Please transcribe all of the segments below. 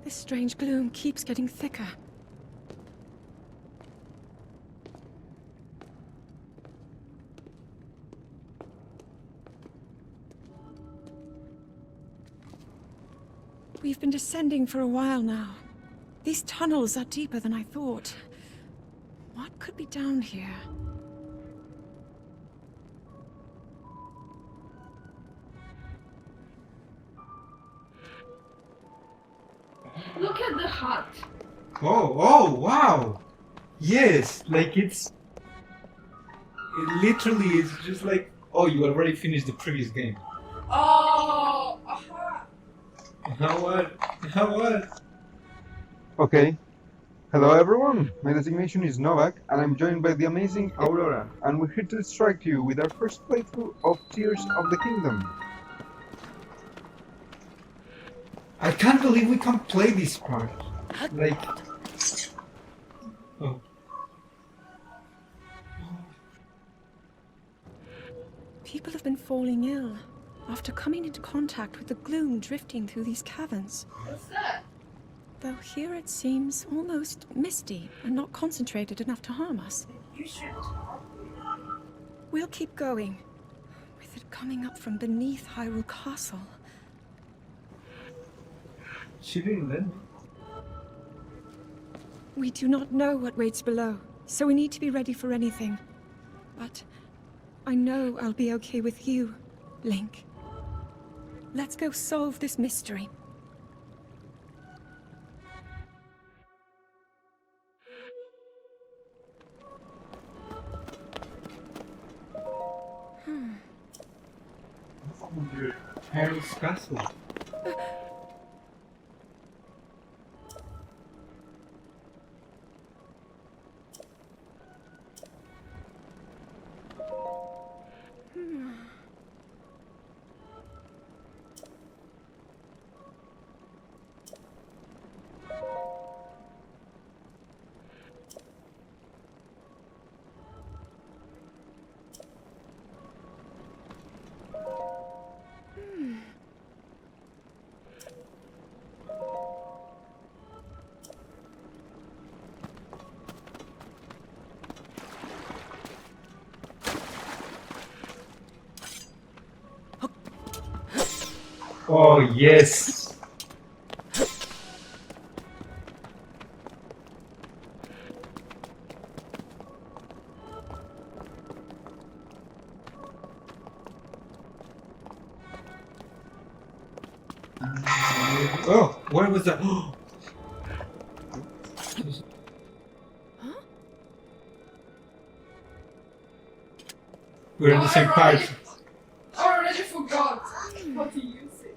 This strange gloom keeps getting thicker. We've been descending for a while now. These tunnels are deeper than I thought. What could be down here? Look at the hut. Oh, wow! Yes, like it literally is just like, oh, you already finished the previous game. Oh, aha. How what? Okay. Hello everyone, my designation is N.O.V.A.C and I'm joined by the amazing Aurora, and we're here to distract you with our first playthrough of Tears of the Kingdom. I can't believe we can play this part. Like... Oh. People have been falling ill after coming into contact with the gloom drifting through these caverns. What's that? Though here it seems almost misty and not concentrated enough to harm us. You should. We'll keep going, with it coming up from beneath Hyrule Castle. She didn't let me. We do not know what waits below, so we need to be ready for anything. But I know I'll be okay with you, Link. Let's go solve this mystery. Harold's castle. Oh, yes! Oh, where was that? Huh? We're in the same part. I already forgot how to use it.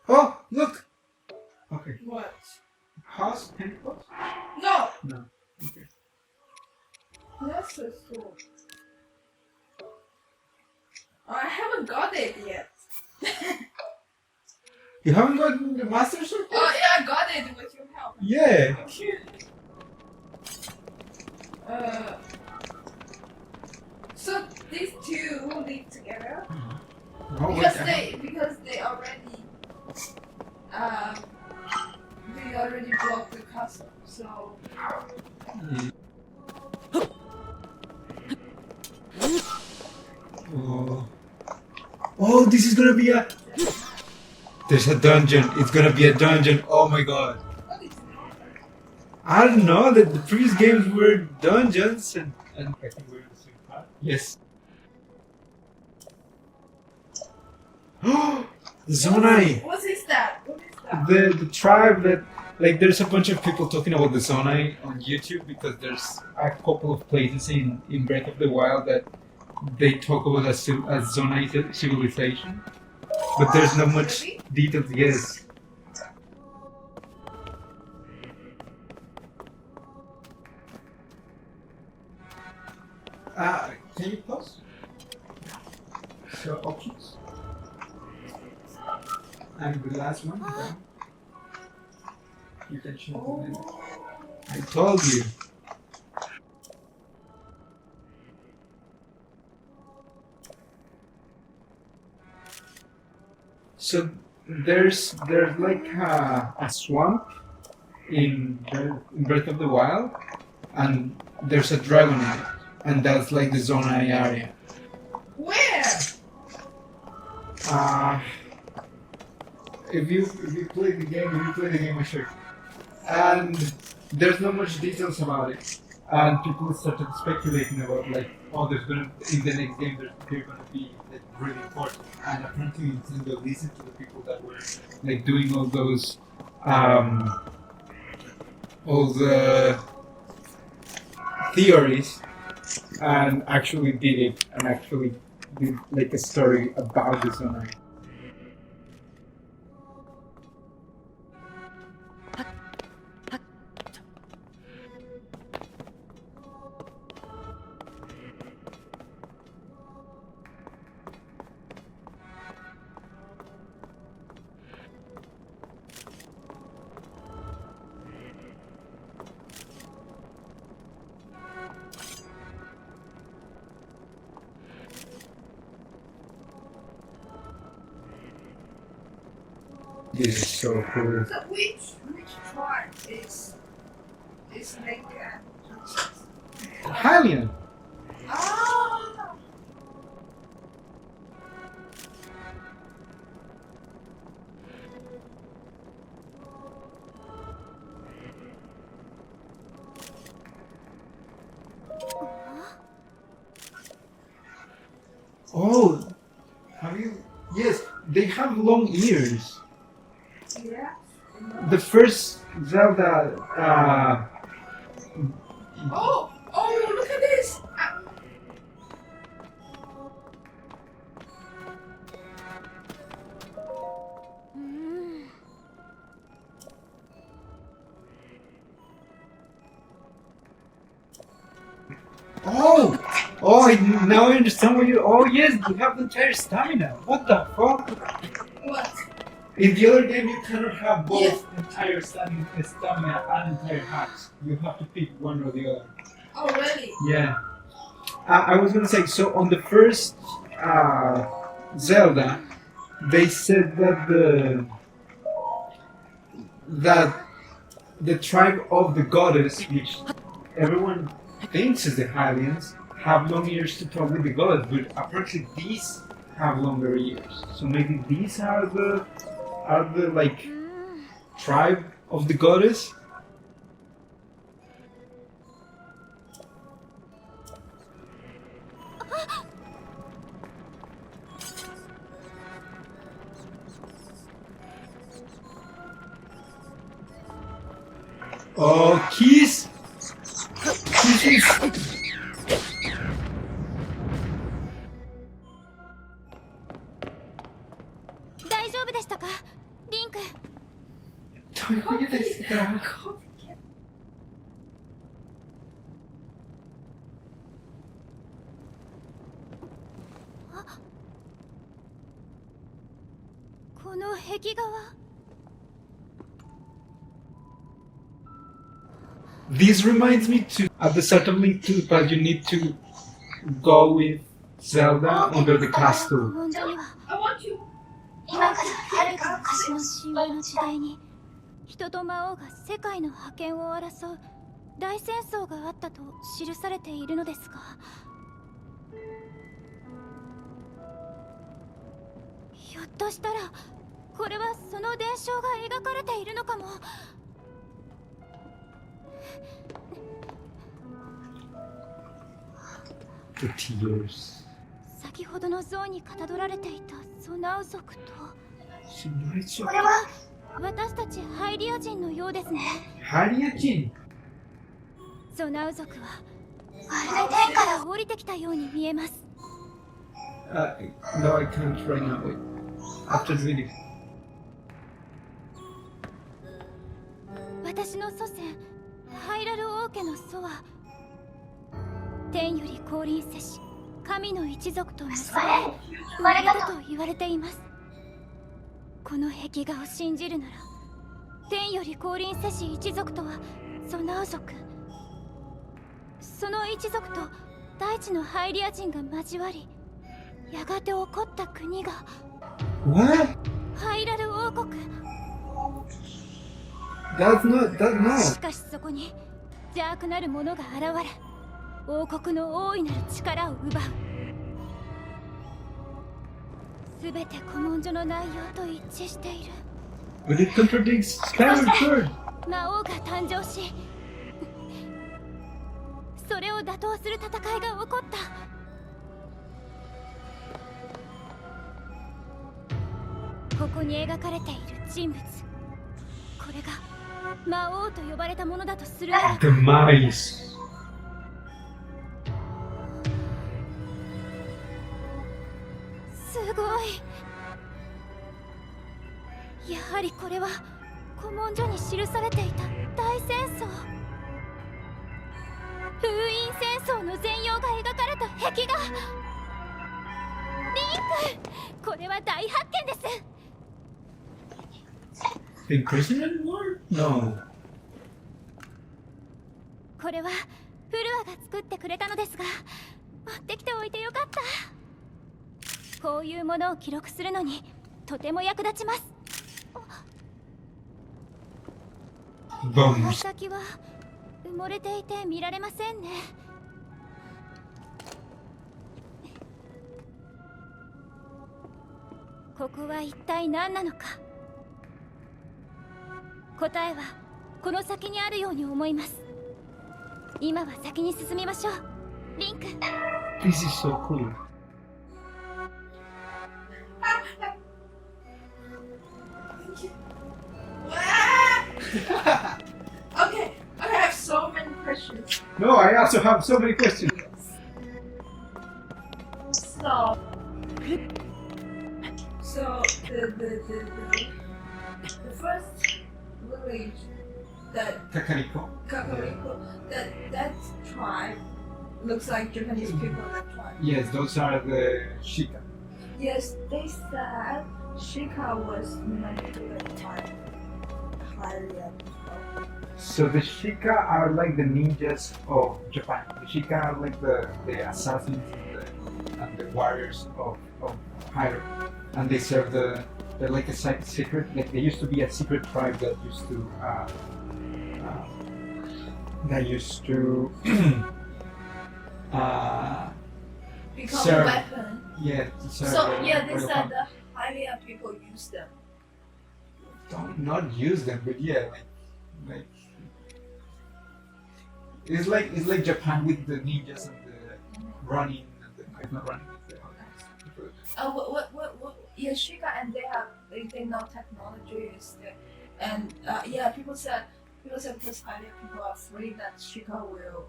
Oh, look! Okay. What? House and what? No! No. Okay. That's so cool. I haven't got it yet. You haven't gotten the Master Sword? Oh yeah, I got it with your help. Yeah. So these two will live together Oh, because they already blocked the castle. So Oh. Oh, this is gonna be a... There's a dungeon. It's gonna be a dungeon. Oh my god. I don't know. The previous games were dungeons and I think we're in the same part. Yes. Zonai! What is that? What is that? The tribe that, like, there's a bunch of people talking about the Zonai on YouTube because there's a couple of places in Breath of the Wild that they talk about as Zonai civilization, but there's not much Really? details. Yes. Can you pause? So options. And the last one. Down. You can show them. I told you. So there's like a swamp in Breath of the Wild, and there's a dragon in it, and that's like the Zonai area. Where? If you play the game, I sure. And there's not much details about it. And people started speculating about like, oh, there's gonna in the next game they're gonna be like really important. And apparently Nintendo listened to the people that were like doing all those all the theories, and actually did it, and actually did like a story about the Zonai. This is so cool. So which tribe is Link and Hylian! Ah! Oh, have you? Yes, they have long ears. Yeah. The first Zelda, Oh, look at this. now I understand what you. Oh yes, you have the entire stamina. What the fuck? What? In the other game, you cannot have both Yes. entire stamina and entire hacks. You have to pick one or the other. Oh, really? Yeah. I was gonna say, so on the first Zelda, they said that the tribe of the goddess, which everyone thinks is the Hylians, have long ears to talk with the gods, but apparently these have longer ears. So maybe these are the like tribe of the goddess. Oh, keys! Keys! 大丈夫でしたかリンク。どういうことですか？この壁画は This reminds me to at the start of Link 2, but you need to go with Zelda under the castle. 本当には I want you. 今からはるか昔の神話の時代に人と魔王が世界の覇権を争う大戦争があったと記されているのですがひょっとしたらこれはその伝承が描かれているのかも。The tears. 先ほどの像にかたどられていたゾナウ族と、これは私たちハイリア人のようですね。ハリア人。ゾナウ族はまるで天から降りてきたように見えます。No, I can't right now. Wait. After the video. 私の祖先ハイラル王家の祖は天より降臨せし神の一族と結ばれ生まれたと言われています。この壁画を信じるなら、天より降臨せし一族とはゾナウ族。その一族と大地のハイリア人が交わり、やがて起こった国が What? ハイラル王国。しかしそこに邪悪なる者が現れ、王国の大いなる力を奪う。すべて古文書の内容と一致している。But it contradicts Skyward Sword. 魔王が誕生し、それを打倒する戦いが起こった。ここに描かれている人物、これが魔王と呼ばれたものだとするなら、 The mice. すごい。やはりこれは古文書に記されていた大戦争、封印戦争の全容が描かれた壁画。リンク、これは大発見です。The Imprisonment War? No. これはフルアが作ってくれたのですが、持ってきておいてよかった。こういうものを記録するのにとても役立ちます。この Bones. 先は埋もれていて見られませんね。ここは一体何なのか。答えはこの先にあるように思います。今は先に進みましょう。リンク。 This is so cool. Okay, I have so many questions. No, I also have so many questions. So the first village that Kakariko. Kakariko, that tribe looks like Japanese people. That tribe. Yes, those are the Shika. Yes, they said Shika was meant to be tribe highly up. So the Shika are like the ninjas of Japan. The Shika are like the assassins and the warriors of Hyrule. And they serve they're like a secret, like they used to be a secret tribe that used to Become Serve. a weapon. yeah, to serve So the yeah, they royal said family. the Hylia people use them. Don't not use them, but yeah, like it's like Japan with the ninjas and the running and the not running. The, What? Yeah, Shika and they know technology is there, and yeah, people said because Hylia people are afraid that Shika will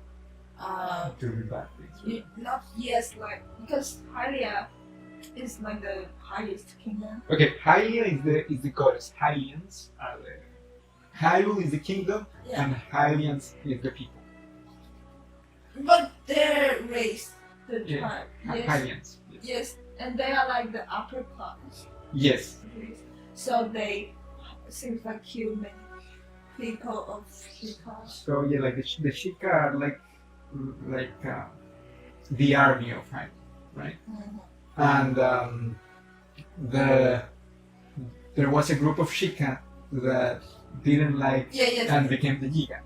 do the bad things. Right? like because Hylia is like the highest kingdom. Okay, Hylia is the goddess. Hylians are the Hyrule is the kingdom, Yeah, and Hylians is the people. but their race, the Yeah. tribe, yes, Hylians. Yes. yes, and they are like the upper class. Yes. So they seems like kill many people of Shika. So yeah, like the Shika are like the army of Hyrule, right? And there was a group of Shika that didn't like Yeah, yes. and became the Yiga.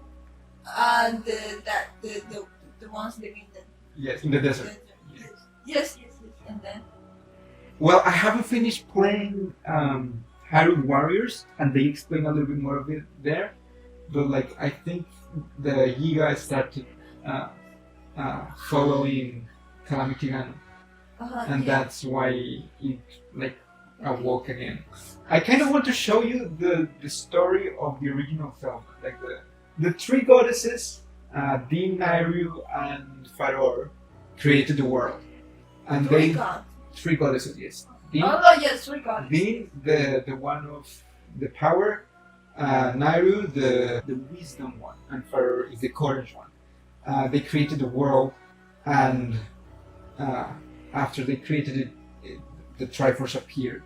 The ones living in the Yes, in the desert. Yes, and then Well, I haven't finished playing Hyrule Warriors, and they explain a little bit more of it there. But like, I think the Yiga started following Calamity Ganon, and that's why it like awoke again. I kind of want to show you the story of the original film, like the three goddesses, Din, Hyrule, and Faror, created the world, and Three they gods. three goddesses, yes. Din, Oh yes, three gods. Din, the one of the power, Nairu, the wisdom one, and Faror is the courage one. They created the world, and after they created it, the Triforce appeared.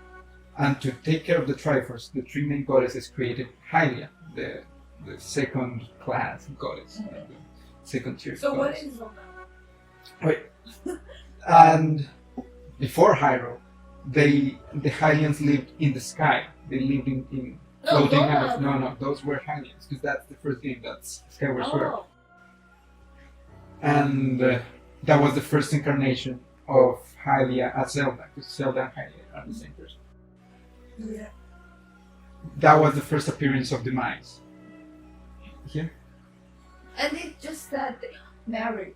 And to take care of the Triforce, the three main goddesses created Hylia, the second class goddess, like the second tier So what goddess. is Zonai? Wait. And before Hyrule, the Hylians lived in the sky. They lived in floating Zonai. No, those were Hylians, because that's the first game, that's Skyward Sword. Oh. And that was the first incarnation of Hylia as Zelda, because Zelda and Hylia are the same person. Yeah. That was the first appearance of Demise. Here? And it just said married.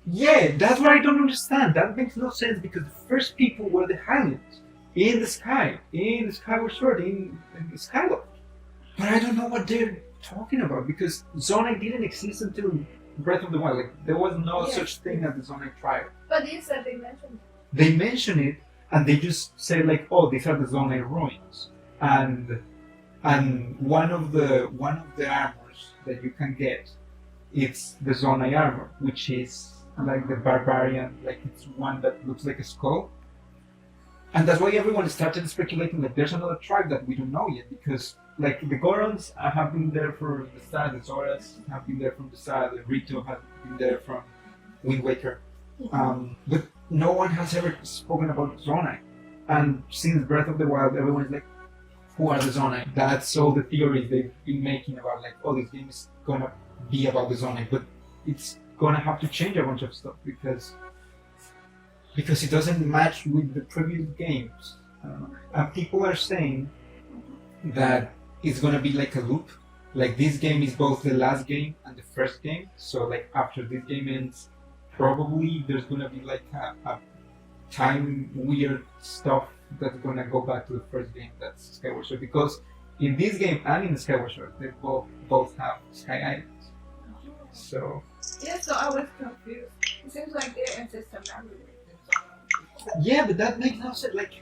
Yeah, that's what I don't understand. That makes no sense because the first people were the Hylians in the sky, in the Skyward Sword, in Skyward. But I don't know what they're talking about because Zonai didn't exist until Breath of the Wild. Like there was no such thing as the Zonai tribe. But you said they mentioned it. They mention it and they just say like, oh, these are the Zonai ruins, and one of the armors that you can get, it's the Zonai armor, which is like the barbarian, like it's one that looks like a skull. And that's why everyone started speculating that there's another tribe that we don't know yet, because like the Gorons have been there for the start, the Zoras have been there from the start, the Rito has been there from Wind Waker. But no one has ever spoken about Zonai. And since Breath of the Wild, everyone is like, who are the Zonai? That's all the theories they've been making about like, oh, this game is gonna be about the Zonai, but it's gonna have to change a bunch of stuff because it doesn't match with the previous games. I don't know. And people are saying that it's gonna be like a loop. Like this game is both the last game and the first game. So like after this game ends, probably there's gonna be like a time weird stuff that's gonna go back to the first game, that's Skyward Sword. Because in this game and in the Skyward Sword, they both have Sky Islands. So Yeah, so I was confused. It seems like their ancestor married with Zonai. yeah, but that makes no sense. Like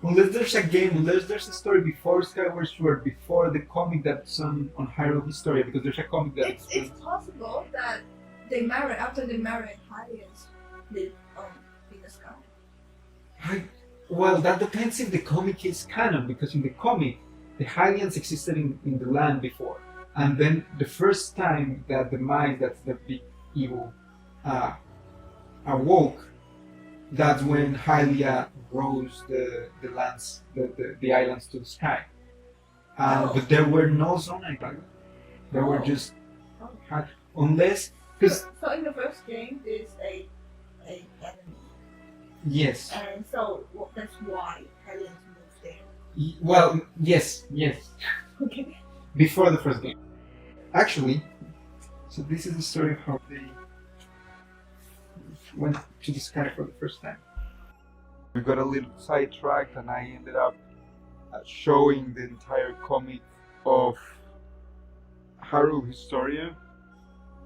unless there's a game, unless there's a story before Skyward Sword, before the comic that's on Hyrule Historia, because there's a comic that It's possible that they married after they married Hylians live in the sky. Well, that depends if the comic is canon, because in the comic, the Hylians existed in the land before. And then the first time that the mind, that's the big evil, awoke, that's when Hylia rose the lands, the islands to the sky. But there were no Zonai back then. There were just, unless, because, So in the first game, there's a enemy. yes. And so that's why Hylians moved there. Well, yes. Okay. Before the first game. Actually, so this is the story of how they went to the sky for the first time. We got a little sidetracked and I ended up showing the entire comic of Hyrule Historia,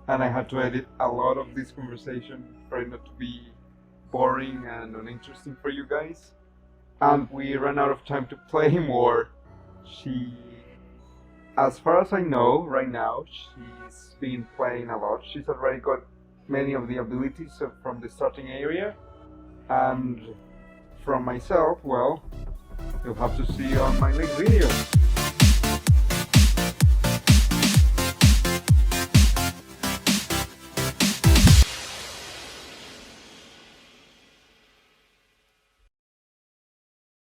and I had to edit a lot of this conversation for it not to be boring and uninteresting for you guys. And we ran out of time to play more. As far as I know right now, she's been playing a lot. She's already got many of the abilities from the starting area. And from myself, well, you'll have to see on my next video.